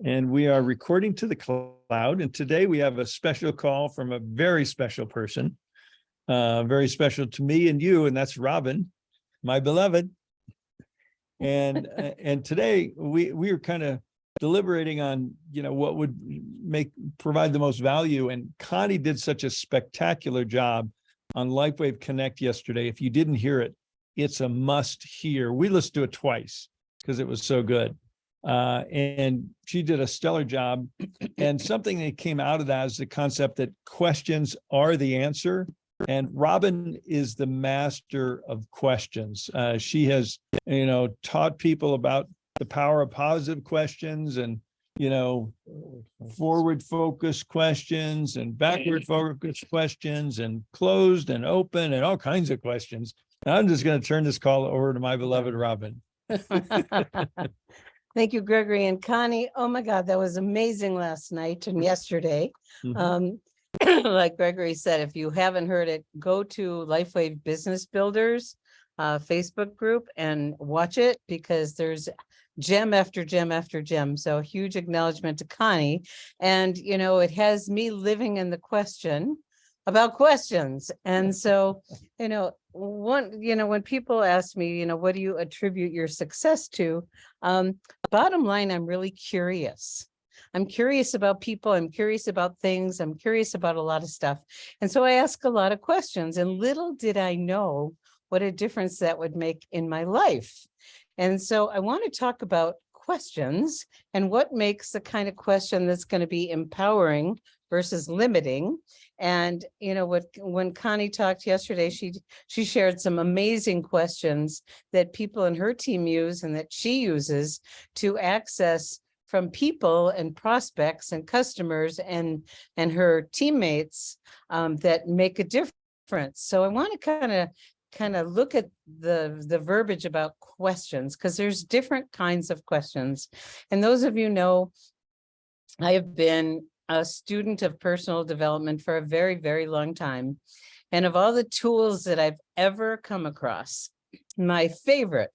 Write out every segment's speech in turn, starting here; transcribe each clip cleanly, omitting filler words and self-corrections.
And we are recording to the cloud. And today we have a special call from a very special person, very special to me and you, and that's Robin, my beloved. And today we were kind of deliberating on, what would provide the most value. And Connie did such a spectacular job on LifeWave Connect yesterday. If you didn't hear it, it's a must hear. We listened to it twice because it was so good. And she did a stellar job. And something that came out of that is the concept that questions are the answer. And Robin is the master of questions. She has, taught people about the power of positive questions and, forward focused questions and backward focused questions and closed and open and all kinds of questions. And I'm just going to turn this call over to my beloved Robin. Thank you, Gregory and Connie. Oh my God, that was amazing last night and yesterday. Like Gregory said, if you haven't heard it, go to LifeWave Business Builders Facebook group and watch it, because there's gem after gem after gem. So huge acknowledgement to Connie. And, it has me living in the question about questions. And so, when people ask me, what do you attribute your success to? Bottom line, I'm really curious. I'm curious about people. I'm curious about things. I'm curious about a lot of stuff. And so I ask a lot of questions, and little did I know what a difference that would make in my life. And so I want to talk about questions and what makes the kind of question that's going to be empowering versus limiting. And when Connie talked yesterday, she shared some amazing questions that people in her team use and that she uses to access from people and prospects and customers and her teammates that make a difference. So I want to kind of look at the verbiage about questions, because there's different kinds of questions. And those of you know, I have been a student of personal development for a very, very long time. And of all the tools that I've ever come across, my favorite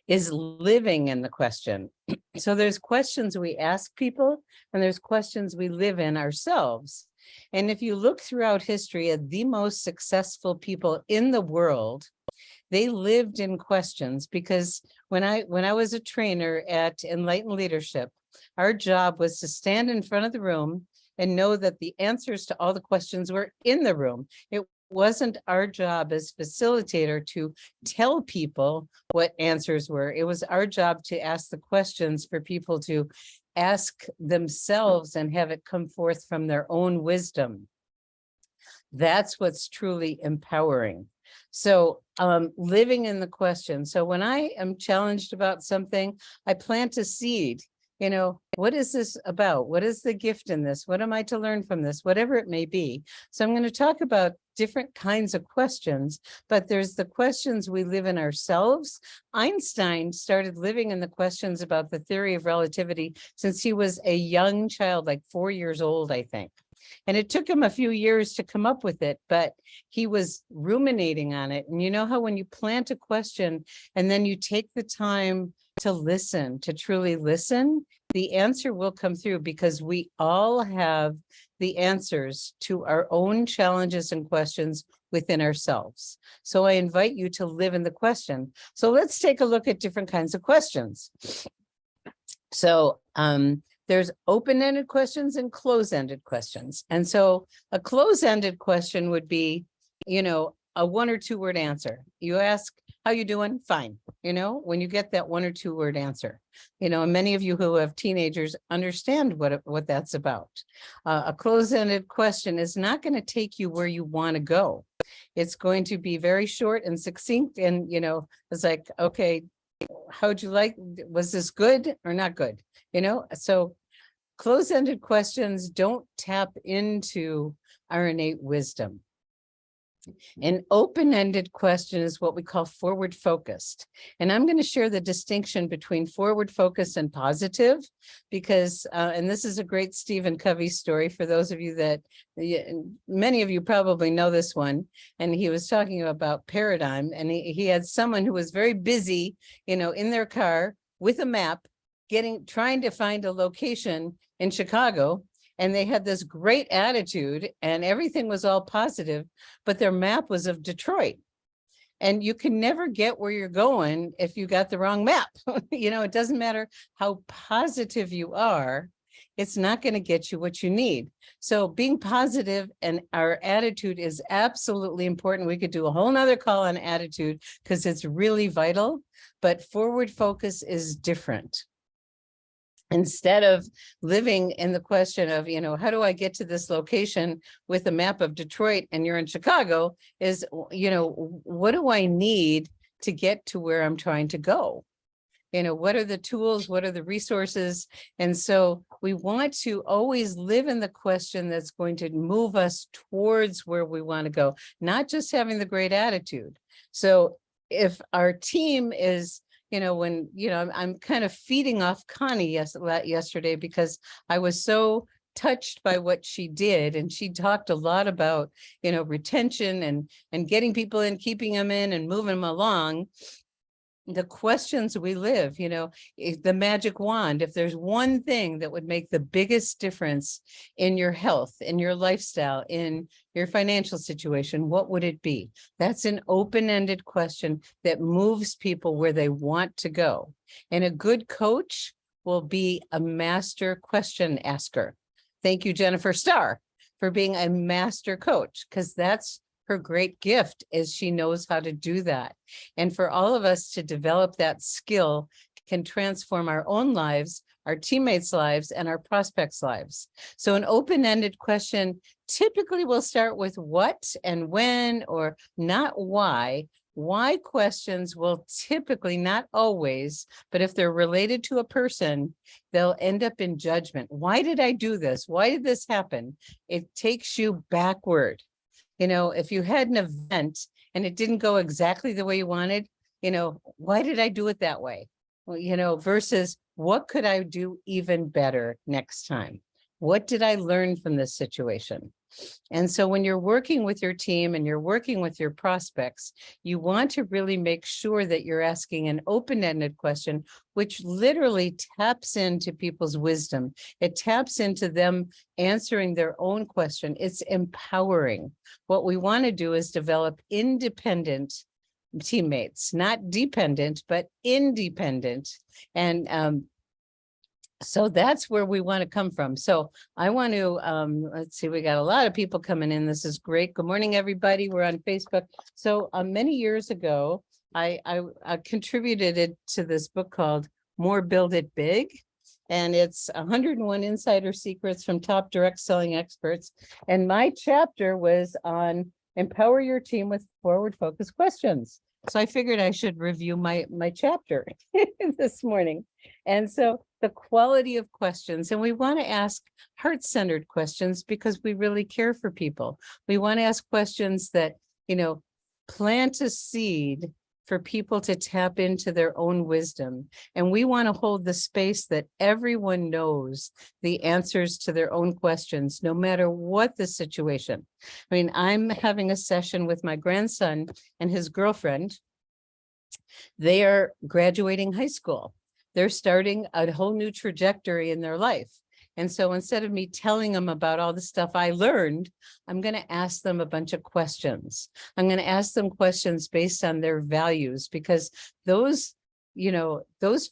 is living in the question. So there's questions we ask people, and there's questions we live in ourselves. And if you look throughout history at the most successful people in the world, they lived in questions, because when I was a trainer at Enlightened Leadership, our job was to stand in front of the room and know that the answers to all the questions were in the room. It wasn't our job as facilitator to tell people what answers were. It was our job to ask the questions for people to ask themselves and have it come forth from their own wisdom. That's what's truly empowering. So living in the question. So when I am challenged about something, I plant a seed. What is this about? What is the gift in this? What am I to learn from this? Whatever it may be. So I'm going to talk about different kinds of questions, but there's the questions we live in ourselves. Einstein started living in the questions about the theory of relativity since he was a young child, like 4 years old, I think. And it took him a few years to come up with it, but he was ruminating on it. And you know how when you plant a question and then you take the time to listen, to truly listen, the answer will come through, because we all have the answers to our own challenges and questions within ourselves. So I invite you to live in the question. So let's take a look at different kinds of questions. So there's open-ended questions and close-ended questions. And so a close-ended question would be, a 1 or 2 word answer. You ask, how you doing? Fine. When you get that 1 or 2 word answer, and many of you who have teenagers understand what that's about. A close-ended question is not going to take you where you want to go. It's going to be very short and succinct. And, it's like, okay, how'd you like, was this good or not good? So close-ended questions don't tap into our innate wisdom. An open-ended question is what we call forward-focused. And I'm going to share the distinction between forward-focused and positive, because, and this is a great Stephen Covey story for those of you that, many of you probably know this one. And he was talking about paradigm, and he had someone who was very busy, in their car with a map, trying to find a location in Chicago, and they had this great attitude and everything was all positive, but their map was of Detroit. And you can never get where you're going if you got the wrong map. It doesn't matter how positive you are, it's not going to get you what you need. So being positive and our attitude is absolutely important. We could do a whole nother call on attitude because it's really vital, but forward focus is different. Instead of living in the question of, how do I get to this location with a map of Detroit and you're in Chicago, is, what do I need to get to where I'm trying to go? What are the tools? What are the resources? And so we want to always live in the question that's going to move us towards where we want to go, not just having the great attitude. So if our team is, I'm kind of feeding off Connie yesterday because I was so touched by what she did. And she talked a lot about, retention and getting people in, keeping them in and moving them along. The questions we live, the magic wand, if there's one thing that would make the biggest difference in your health, in your lifestyle, in your financial situation, what would it be? That's an open-ended question that moves people where they want to go. And a good coach will be a master question asker. Thank you, Jennifer Starr, for being a master coach, because that's her great gift, is she knows how to do that. And for all of us to develop that skill can transform our own lives, our teammates' lives, and our prospects' lives. So an open-ended question typically will start with what and when, or not why. Why questions will typically, not always, but if they're related to a person, they'll end up in judgment. Why did I do this? Why did this happen? It takes you backward. If you had an event and it didn't go exactly the way you wanted, why did I do it that way? Well, versus what could I do even better next time? What did I learn from this situation? And so when you're working with your team and you're working with your prospects, you want to really make sure that you're asking an open-ended question, which literally taps into people's wisdom. It taps into them answering their own question. It's empowering. What we want to do is develop independent teammates, not dependent, but independent. And so that's where we want to come from. So I want to, let's see, we got a lot of people coming in. This is great. Good morning, everybody. We're on Facebook. So many years ago, I contributed to this book called More Build It Big. And it's 101 insider secrets from top direct selling experts. And my chapter was on empower your team with forward focused questions. So I figured I should review my chapter this morning. And so the quality of questions, and we want to ask heart-centered questions because we really care for people. We want to ask questions that, plant a seed for people to tap into their own wisdom. And we want to hold the space that everyone knows the answers to their own questions, no matter what the situation. I mean, I'm having a session with my grandson and his girlfriend. They are graduating high school. They're starting a whole new trajectory in their life. And so instead of me telling them about all the stuff I learned, I'm going to ask them a bunch of questions. I'm going to ask them questions based on their values, because those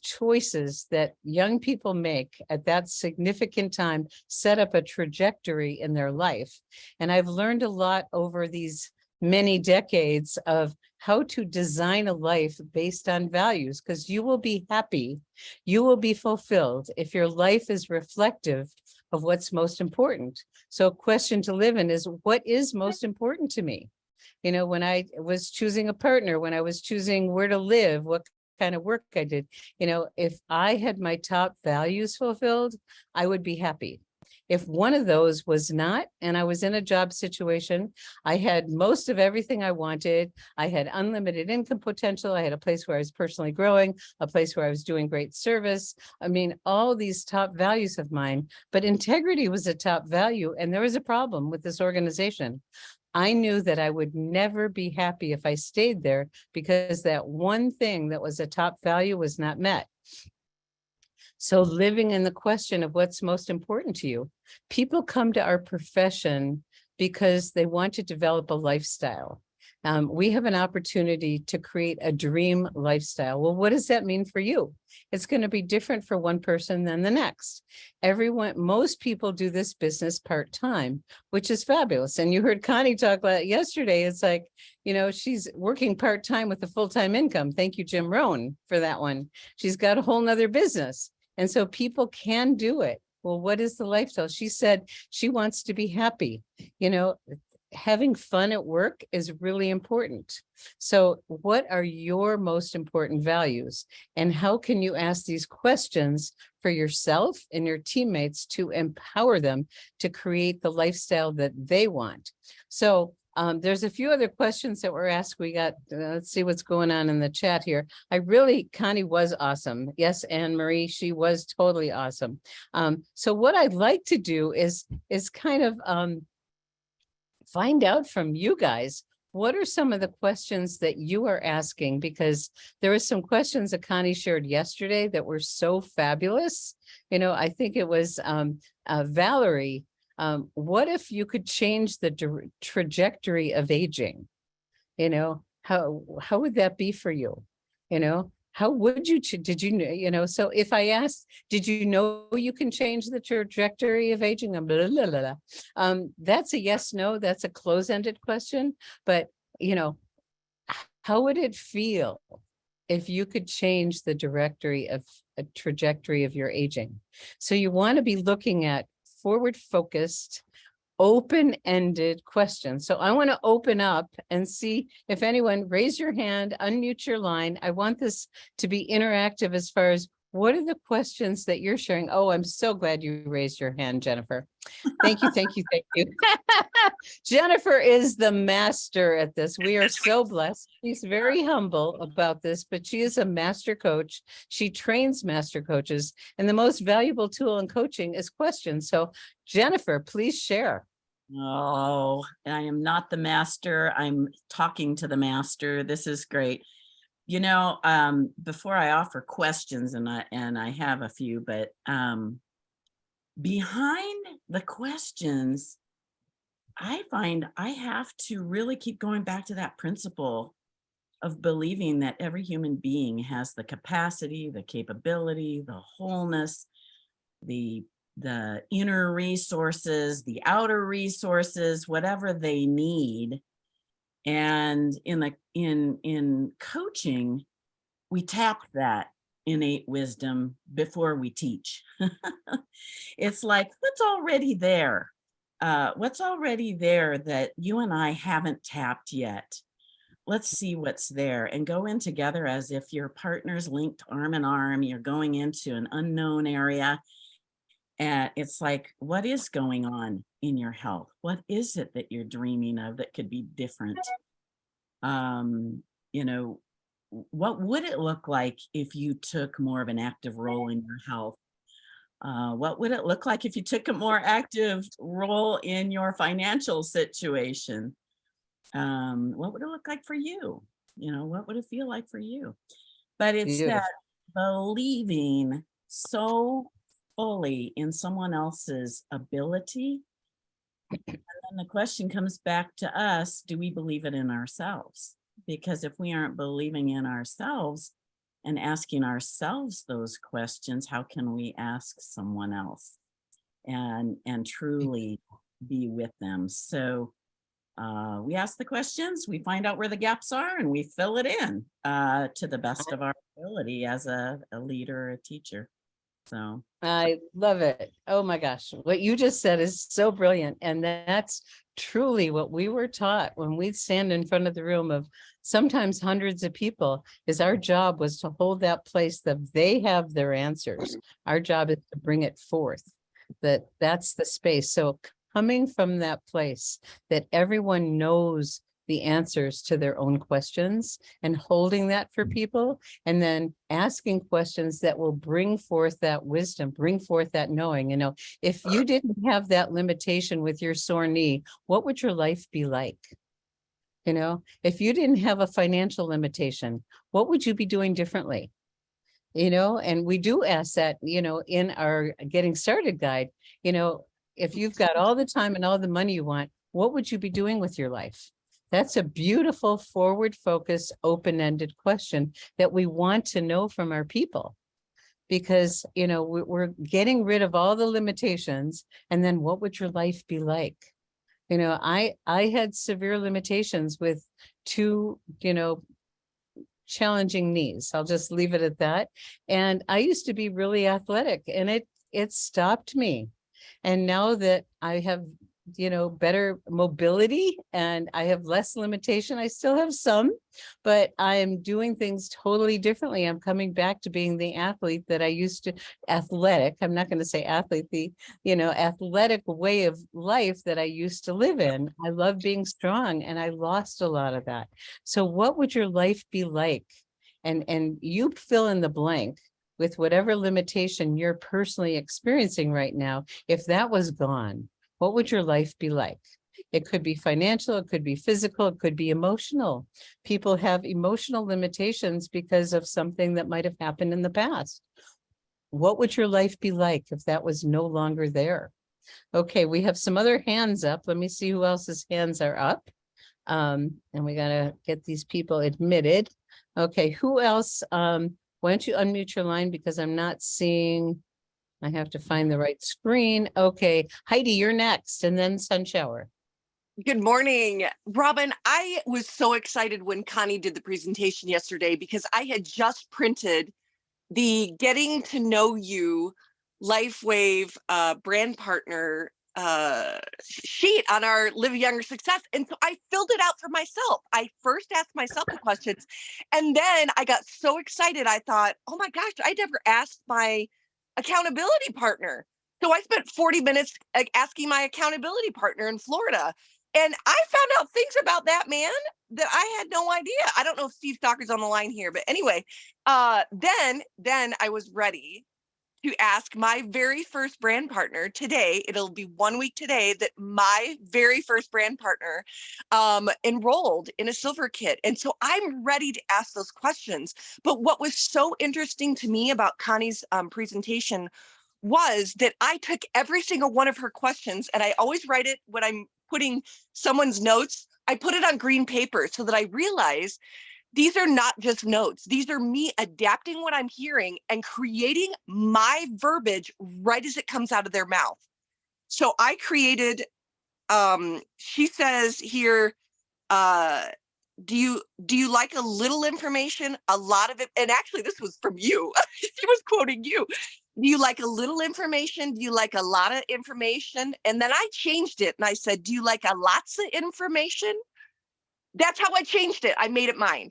choices that young people make at that significant time set up a trajectory in their life. And I've learned a lot over these many decades of how to design a life based on values, because you will be happy, you will be fulfilled if your life is reflective of what's most important. So a question to live in is, what is most important to me? When I was choosing a partner, when I was choosing where to live, what kind of work I did, if I had my top values fulfilled, I would be happy. If one of those was not, and I was in a job situation, I had most of everything I wanted. I had unlimited income potential. I had a place where I was personally growing, a place where I was doing great service. I mean, all these top values of mine, but integrity was a top value. And there was a problem with this organization. I knew that I would never be happy if I stayed there because that one thing that was a top value was not met. So living in the question of what's most important to you. People come to our profession because they want to develop a lifestyle. We have an opportunity to create a dream lifestyle. Well, what does that mean for you? It's going to be different for one person than the next. Most people do this business part-time, which is fabulous. And you heard Connie talk about it yesterday. It's like, she's working part-time with a full-time income. Thank you, Jim Rohn, for that one. She's got a whole nother business. And so people can do it. Well, what is the lifestyle? She said she wants to be happy. Having fun at work is really important. So what are your most important values? And how can you ask these questions for yourself and your teammates to empower them to create the lifestyle that they want? So there's a few other questions that were asked. We got, let's see what's going on in the chat here. Connie was awesome. Yes, Anne Marie, she was totally awesome. So what I'd like to do is kind of find out from you guys, what are some of the questions that you are asking? Because there were some questions that Connie shared yesterday that were so fabulous. I think it was Valerie. What if you could change the trajectory of aging? How would that be for you? How would you, so if I asked, did you know you can change the trajectory of aging? Blah, blah, blah, blah. That's a yes, no, that's a close-ended question. But, how would it feel if you could change the trajectory of your aging? So you want to be looking at forward-focused, open-ended questions. So I want to open up and see if anyone, raise your hand, unmute your line. I want this to be interactive as far as what are the questions that you're sharing. Oh, I'm so glad you raised your hand, Jennifer. Thank you, thank you, thank you. Jennifer is the master at this. We are so blessed. She's very humble about this, but she is a master coach. She trains master coaches, and the most valuable tool in coaching is questions. So Jennifer, please share. Oh, I am not the master. I'm talking to the master. This is great. Before I offer questions, and I have a few, but behind the questions, I find I have to really keep going back to that principle of believing that every human being has the capacity, the capability, the wholeness, the inner resources, the outer resources, whatever they need. And in coaching, we tap that innate wisdom before we teach. It's like, what's already there? What's already there that you and I haven't tapped yet? Let's see what's there and go in together as if your partner's linked arm in arm. You're going into an unknown area. And it's like, what is going on in your health? What is it that you're dreaming of that could be different? What would it look like if you took more of an active role in your health? What would it look like if you took a more active role in your financial situation? What would it look like for you? What would it feel like for you? But it's Beautiful. that believing so fully in someone else's ability. And then the question comes back to us, do we believe it in ourselves? Because if we aren't believing in ourselves and asking ourselves those questions, how can we ask someone else and truly be with them? So we ask the questions, we find out where the gaps are, and we fill it in to the best of our ability as a leader or a teacher. So I love it. Oh my gosh. What you just said is so brilliant. And that's truly what we were taught when we stand in front of the room of sometimes hundreds of people, is our job was to hold that place that they have their answers. Our job is to bring it forth, that's the space. So coming from that place that everyone knows the answers to their own questions and holding that for people, and then asking questions that will bring forth that wisdom, bring forth that knowing. If you didn't have that limitation with your sore knee, what would your life be like? If you didn't have a financial limitation, what would you be doing differently? And we do ask that, in our getting started guide, if you've got all the time and all the money you want, what would you be doing with your life? That's a beautiful, forward-focused, open-ended question that we want to know from our people. Because, we're getting rid of all the limitations. And then what would your life be like? I had severe limitations with two, challenging knees. I'll just leave it at that. And I used to be really athletic, and it stopped me. And now that I have, better mobility and I have less limitation, I still have some, but I am doing things totally differently. I'm coming back to being the athlete that I used to, athletic. I'm not going to say athlete, the, athletic way of life that I used to live in. I love being strong, and I lost a lot of that. So what would your life be like? And you fill in the blank with whatever limitation you're personally experiencing right now. If that was gone, what would your life be like? It could be financial, it could be physical, it could be emotional. People have emotional limitations because of something that might have happened in the past. What would your life be like if that was no longer there? Okay, we have some other hands up. Let me see who else's hands are up. And we gotta get these people admitted. Okay, who else? Why don't you unmute your line, because I'm not seeing. I have to find the right screen. Okay, Heidi, you're next, and then Sunshower. Good morning, Robin. I was so excited when Connie did the presentation yesterday, because I had just printed the Getting to Know You LifeWave brand partner sheet on our Live Younger Success. And so I filled it out for myself. I first asked myself the questions, and then I got so excited. I thought, oh my gosh, I never asked my accountability partner. So I spent 40 minutes asking my accountability partner in Florida. And I found out things about that man that I had no idea. I don't know if Steve Stocker's on the line here, but anyway, then I was ready to ask my very first brand partner today. It'll be 1 week today that my very first brand partner enrolled in a silver kit. And so I'm ready to ask those questions. But what was so interesting to me about Connie's presentation was that I took every single one of her questions, and I always write it when I'm putting someone's notes. I put it on green paper so that I realize these are not just notes. These are me adapting what I'm hearing and creating my verbiage right as it comes out of their mouth. So I created, she says here, do you like a little information, a lot of it? And actually this was from you. She was quoting you. Do you like a little information? Do you like a lot of information? And then I changed it and I said, do you like a lots of information? That's how I changed it. I made it mine.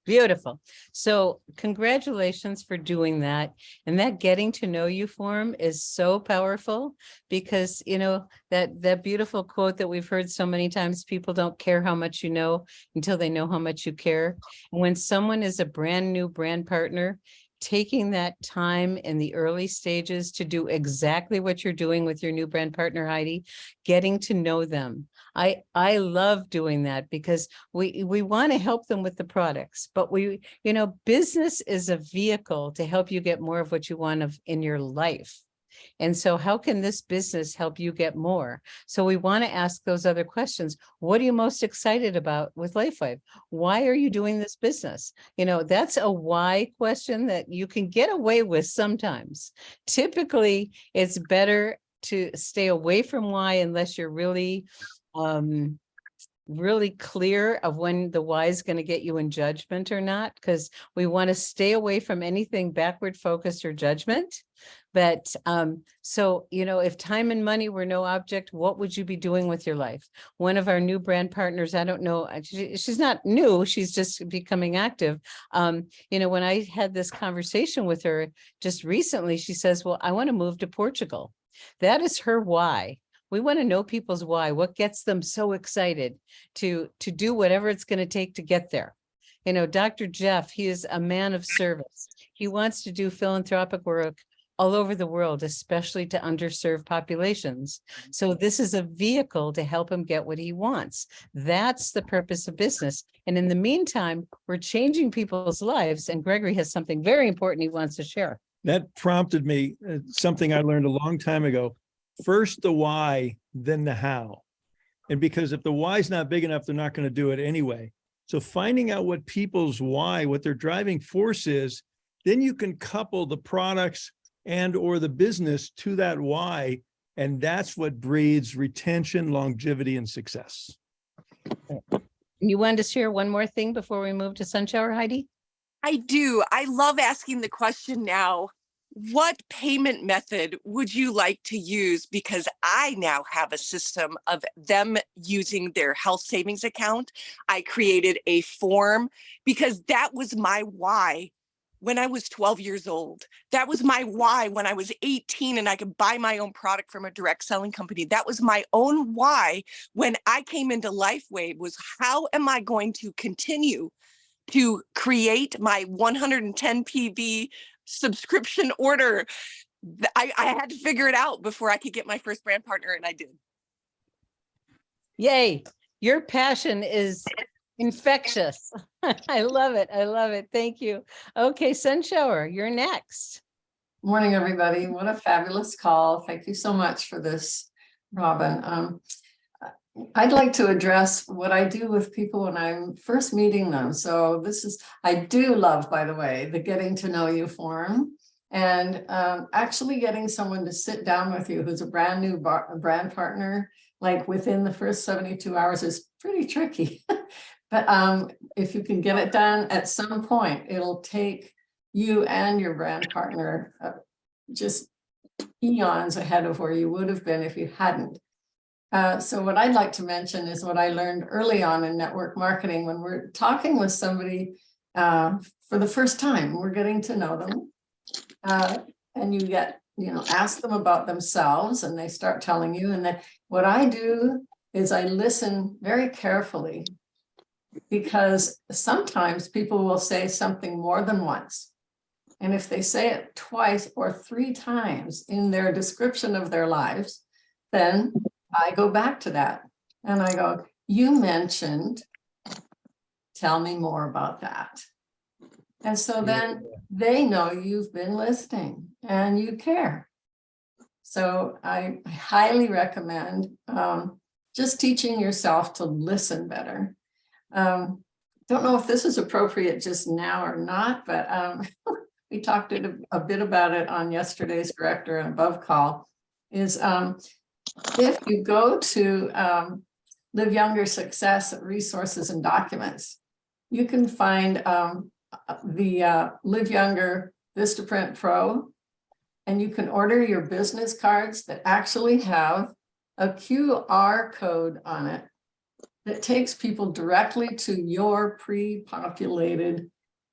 Beautiful. So congratulations for doing that. And that getting to know you form is so powerful, because, that beautiful quote that we've heard so many times, people don't care how much you know until they know how much you care. And when someone is a brand new brand partner, taking that time in the early stages to do exactly what you're doing with your new brand partner, Heidi, getting to know them. I love doing that, because we want to help them with the products, but business is a vehicle to help you get more of what you want in your life. And so how can this business help you get more? So we want to ask those other questions. What are you most excited about with LifeWave? Why are you doing this business? That's a why question that you can get away with sometimes. Typically, it's better to stay away from why unless you're really clear of when the why is going to get you in judgment or not, because we want to stay away from anything backward focused or judgment. But so, if time and money were no object, what would you be doing with your life? One of our new brand partners, I don't know, she's not new, she's just becoming active. When I had this conversation with her just recently, she says, well, I want to move to Portugal. That is her why. We want to know people's why, what gets them so excited to do whatever it's going to take to get there. Dr. Jeff, he is a man of service. He wants to do philanthropic work all over the world, especially to underserved populations. So this is a vehicle to help him get what he wants. That's the purpose of business. And in the meantime, we're changing people's lives. And Gregory has something very important he wants to share. That prompted me, something I learned a long time ago. First the why, then the how. And because if the why is not big enough, they're not going to do it anyway. So finding out what people's why, what their driving force is, then you can couple the products and or the business to that why. And that's what breeds retention, longevity, and success. You wanted to share one more thing before we move to Sunshower, Heidi? I do. I love asking the question now. What payment method would you like to use? Because I now have a system of them using their health savings account. I created a form because that was my why when I was 12 years old. That was my why when I was 18 and I could buy my own product from a direct selling company. That was my own why when I came into LifeWave, was how am I going to continue to create my 110 PV subscription order? I had to figure it out before I could get my first brand partner, and I did. Yay. Your passion is infectious. I love it. I love it. Thank you. Okay, Sunshower, you're next. Morning, everybody. What a fabulous call. Thank you so much for this, Robin. I'd like to address what I do with people when I'm first meeting them. So this is, I do love, by the way, the getting to know you form, and actually getting someone to sit down with you who's a brand new brand partner, like within the first 72 hours is pretty tricky. But if you can get it done at some point, it'll take you and your brand partner just eons ahead of where you would have been if you hadn't. So what I'd like to mention is what I learned early on in network marketing when we're talking with somebody for the first time, we're getting to know them. And you get, ask them about themselves and they start telling you. And then what I do is I listen very carefully, because sometimes people will say something more than once. And if they say it twice or three times in their description of their lives, then I go back to that and I go, you mentioned, tell me more about that. And so then they know you've been listening and you care. So I highly recommend just teaching yourself to listen better. Don't know if this is appropriate just now or not, but we talked a bit about it on yesterday's Director and Above call, is if you go to Live Younger Success Resources and Documents, you can find the Live Younger Vistaprint Pro, and you can order your business cards that actually have a QR code on it that takes people directly to your pre-populated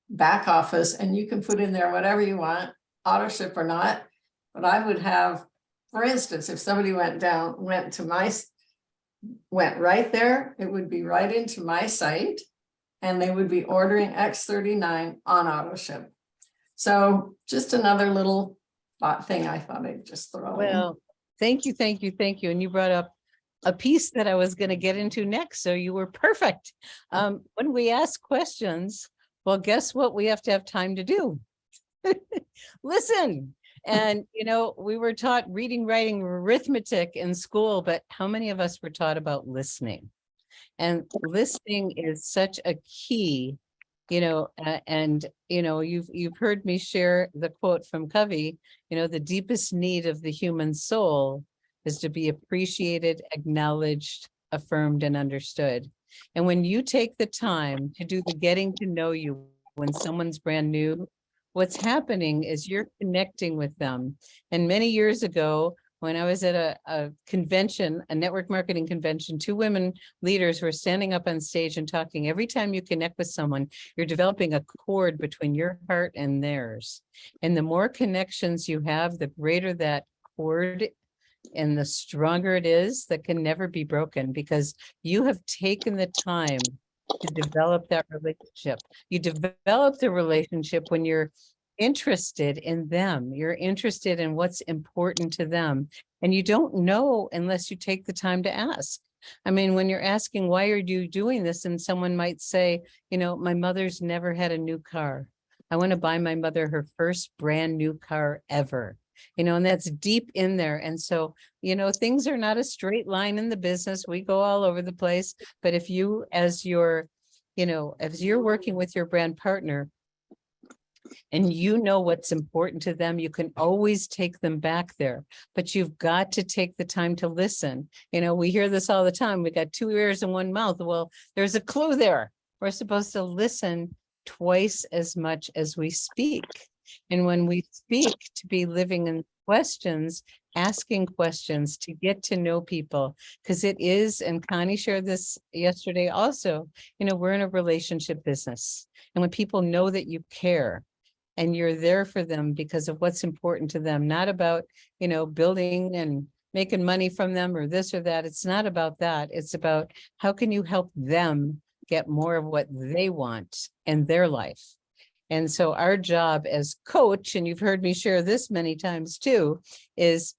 back office, and you can put in there whatever you want, auto ship or not. But I would have, for instance, if somebody went right there, it would be right into my site and they would be ordering X39 on auto ship. So just another little thing I thought I'd just throw in. Well, thank you, thank you, thank you. And you brought up a piece that I was going to get into next, so you were perfect. When we ask questions, well, guess what we have to have time to do? Listen. And, we were taught reading, writing, arithmetic in school, but how many of us were taught about listening? And listening is such a key, and, you've heard me share the quote from Covey, the deepest need of the human soul is to be appreciated, acknowledged, affirmed, and understood. And when you take the time to do the getting to know you when someone's brand new, what's happening is you're connecting with them. And many years ago, when I was at a convention, a network marketing convention, two women leaders were standing up on stage and talking. Every time you connect with someone, you're developing a cord between your heart and theirs. And the more connections you have, the greater that cord and the stronger it is, that can never be broken, because you have taken the time to develop that relationship. You develop the relationship when you're interested in them. You're interested in what's important to them. And you don't know unless you take the time to ask. I mean, when you're asking, why are you doing this? And someone might say, my mother's never had a new car. I want to buy my mother her first brand new car ever. And that's deep in there. And so, things are not a straight line in the business. We go all over the place. But if you, as you're working with your brand partner, and what's important to them, you can always take them back there, but you've got to take the time to listen. We hear this all the time. We got 2 ears and 1 mouth. Well, there's a clue there. We're supposed to listen twice as much as we speak. And when we speak, to be living in questions, asking questions, to get to know people, because it is, and Connie shared this yesterday also, we're in a relationship business. And when people know that you care, and you're there for them because of what's important to them, not about, building and making money from them or this or that. It's not about that. It's about how can you help them get more of what they want in their life. And so our job as coach, and you've heard me share this many times too, is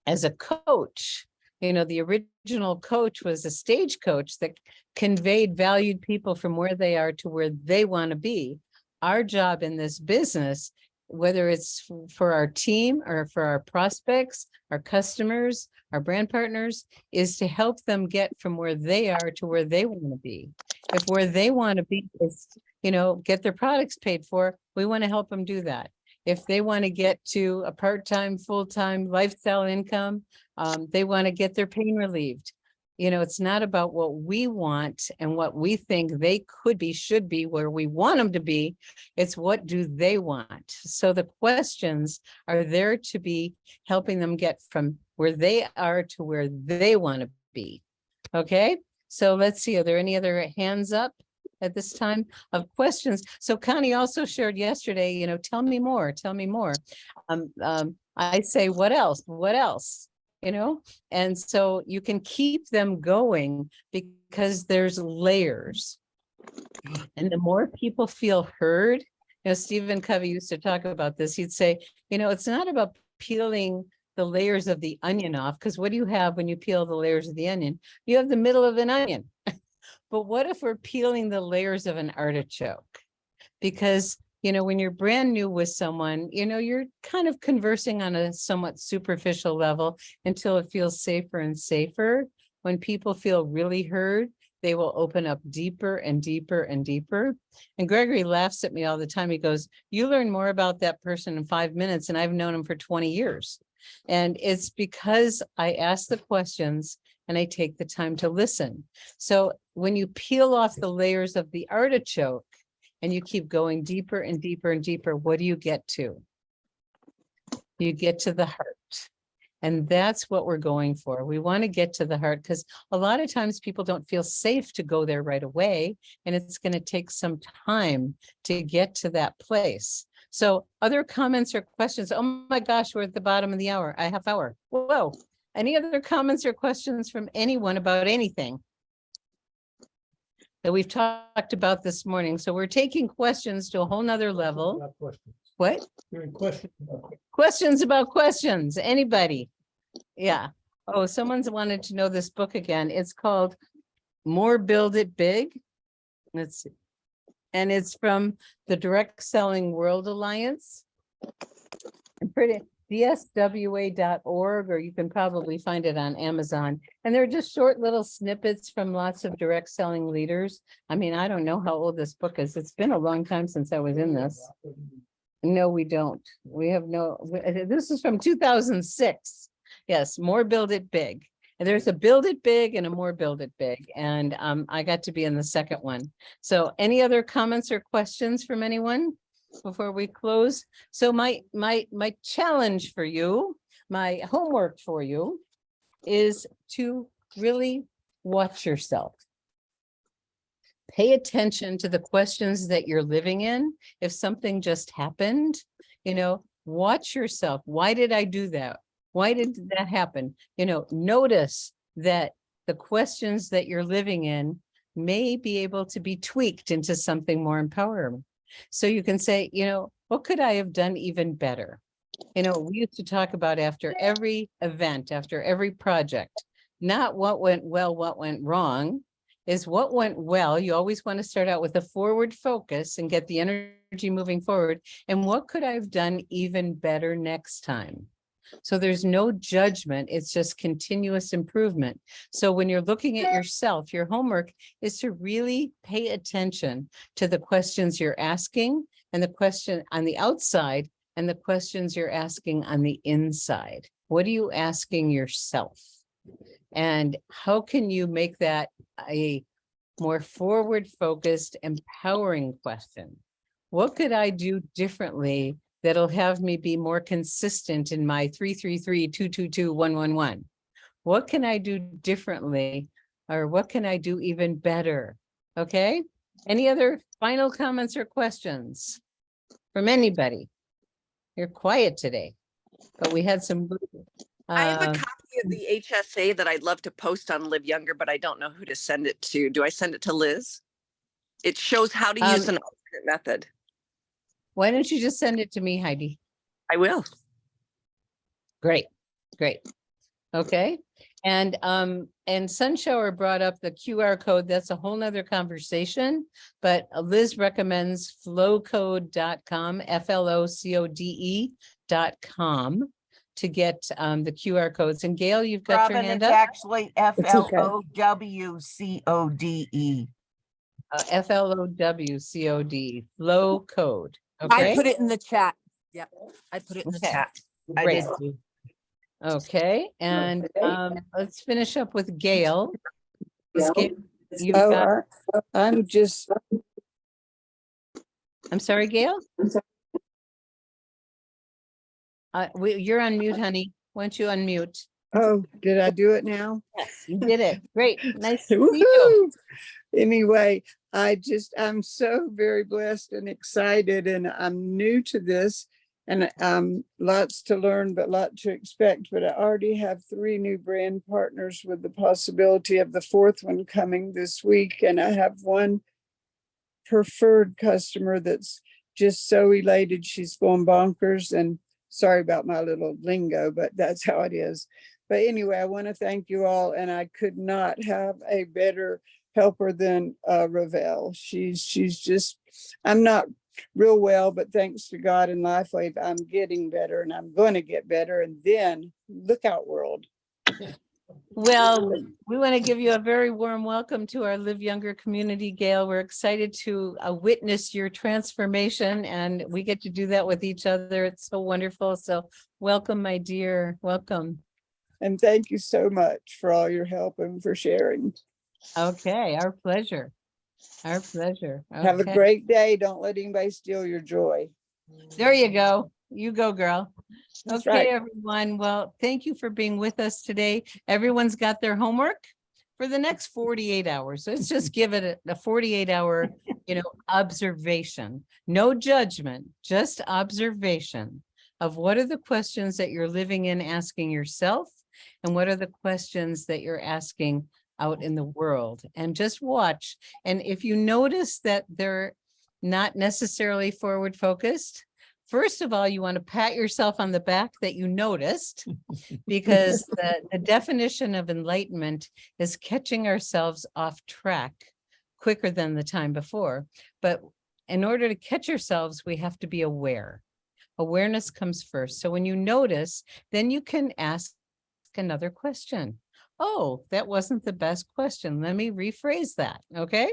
as a coach, the original coach was a stage coach that conveyed valued people from where they are to where they want to be. Our job in this business, whether it's for our team or for our prospects, our customers, our brand partners, is to help them get from where they are to where they want to be. If where they want to be is, get their products paid for, we want to help them do that. If they want to get to a part-time, full-time lifestyle income, they want to get their pain relieved. It's not about what we want and what we think they could be, should be, where we want them to be. It's what do they want? So the questions are there to be helping them get from where they are to where they want to be. Okay, so let's see. Are there any other hands up at this time of questions? So Connie also shared yesterday, tell me more, tell me more. I say, what else? What else? And so you can keep them going because there's layers. And the more people feel heard, Stephen Covey used to talk about this. He'd say, it's not about peeling the layers of the onion off, because what do you have when you peel the layers of the onion? You have the middle of an onion. But what if we're peeling the layers of an artichoke? Because when you're brand new with someone, you're kind of conversing on a somewhat superficial level until it feels safer and safer. When people feel really heard, they will open up deeper and deeper and deeper. And Gregory laughs at me all the time. He goes, you learn more about that person in 5 minutes, and I've known him for 20 years. And it's because I ask the questions and I take the time to listen. So when you peel off the layers of the artichoke, and you keep going deeper and deeper and deeper, what do you get to? You get to the heart. And that's what we're going for. We want to get to the heart because a lot of times people don't feel safe to go there right away. And it's going to take some time to get to that place. So other comments or questions? Oh my gosh, we're at the bottom of the hour, a half hour. Whoa. Any other comments or questions from anyone about anything that we've talked about this morning? So we're taking questions to a whole nother level. What? Questions about questions. Anybody? Yeah. Oh, someone's wanted to know this book again. It's called More Build It Big. Let's see. And it's from the Direct Selling World Alliance. I'm pretty dswa.org, or you can probably find it on Amazon. And they're just short little snippets from lots of direct selling leaders. I mean, I don't know how old this book is. It's been a long time since I was in this. No, we don't. We have no, this is from 2006. Yes, More Build It Big. And there's a Build It Big and a More Build It Big. And I got to be in the second one. So any other comments or questions from anyone before we close? So my challenge for you, my homework for you, is to really watch yourself. Pay attention to the questions that you're living in. If something just happened, watch yourself. Why did I do that? Why did that happen? Notice that the questions that you're living in may be able to be tweaked into something more empowering. So you can say, What could I have done even better? You know, we used to talk about after every event, after every project, not what went well, what went wrong, is what went well. You always want to start out with a forward focus and get the energy moving forward. And what could I have done even better next time? So there's no judgment. It's just continuous improvement. So when you're looking at yourself, your homework is to really pay attention to the questions you're asking and the question on the outside and the questions you're asking on the inside. What are you asking yourself? And how can you make that a more forward-focused, empowering question? What could I do differently that'll have me be more consistent in my 333-222-111? What can I do differently, or what can I do even better? Okay. Any other final comments or questions from anybody? You're quiet today, but we had some. I have a copy of the HSA that I'd love to post on Live Younger, but I don't know who to send it to. Do I send it to Liz? It shows how to use an alternate method. Why don't you just send it to me, Heidi? I will. Great, great. Okay. And Sunshower brought up the QR code. That's a whole nother conversation, but Liz recommends flowcode.com, FLOCODE.com to get the QR codes. And Gail, you've got your Robin, hand it's up. actually FLOWCODE. FLOWCOD, flow code. Okay. I put it in the chat. Yep, I put it in the Okay. chat. I Great. did too. Okay, and let's finish up with Gail. You've Oh, got, I'm just, I'm sorry, Gail? You're on mute, honey. Why don't you unmute? oh, did I do it now? Yes, you did it. Great. Nice to see you. Woohoo! Anyway, I'm so very blessed and excited, and I'm new to this, and lots to learn, but lot to expect. But I already have 3 new brand partners with the possibility of the 4th one coming this week. And I have one preferred customer that's just so elated she's going bonkers. And sorry about my little lingo, but that's how it is. But anyway, I want to thank you all, and I could not have a better helper than Ravel. She's just, I'm not real well, but thanks to God and LifeWave, I'm getting better, and I'm going to get better. And then look out, world. Well, we want to give you a very warm welcome to our Live Younger community, Gail. We're excited to witness your transformation, and we get to do that with each other. It's so wonderful. So welcome, my dear. Welcome. And thank you so much for all your help and for sharing. Okay, our pleasure. Our pleasure. Have a Okay. great day. Don't let anybody steal your joy. There you go. You go, girl. That's Okay, right. everyone. Well, thank you for being with us today. Everyone's got their homework for the next 48 hours. Let's just give it a 48-hour, observation. No judgment, just observation of what are the questions that you're living in asking yourself, and what are the questions that you're asking out in the world. And just watch. And if you notice that they're not necessarily forward focused, first of all, you want to pat yourself on the back that you noticed, because the definition of enlightenment is catching ourselves off track quicker than the time before. But in order to catch ourselves, we have to be aware. Awareness comes first. So when you notice, then you can ask another question. Oh, that wasn't the best question. Let me rephrase that. Okay.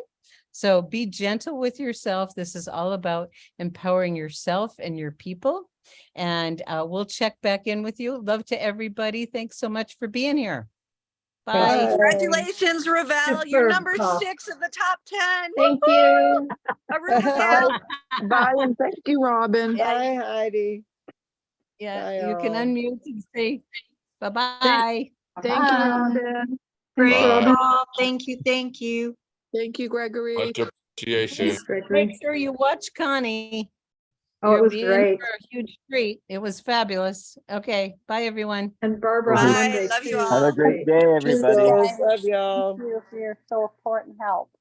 So be gentle with yourself. This is all about empowering yourself and your people. And we'll check back in with you. Love to everybody. Thanks so much for being here. Bye. Congratulations, Ravel. You're Superb number call. 6 of the top 10. Thank you. Aruba. Bye, and thank you, Robin. Bye, Heidi. Yeah, Bye, you can all. unmute and say bye-bye. Thank you, Robin. Great. Bye. Call. Thank you. Thank you. Thank you, Gregory. Much appreciation. Thanks, Gregory. Make sure you watch Connie. Oh, it You're was being great. for a huge treat. It was fabulous. Okay, bye, everyone. And Barbara on Bye. Monday. Love you too. all. Have a great day, everybody. Toodles. Love y'all. Thank you for your so important help.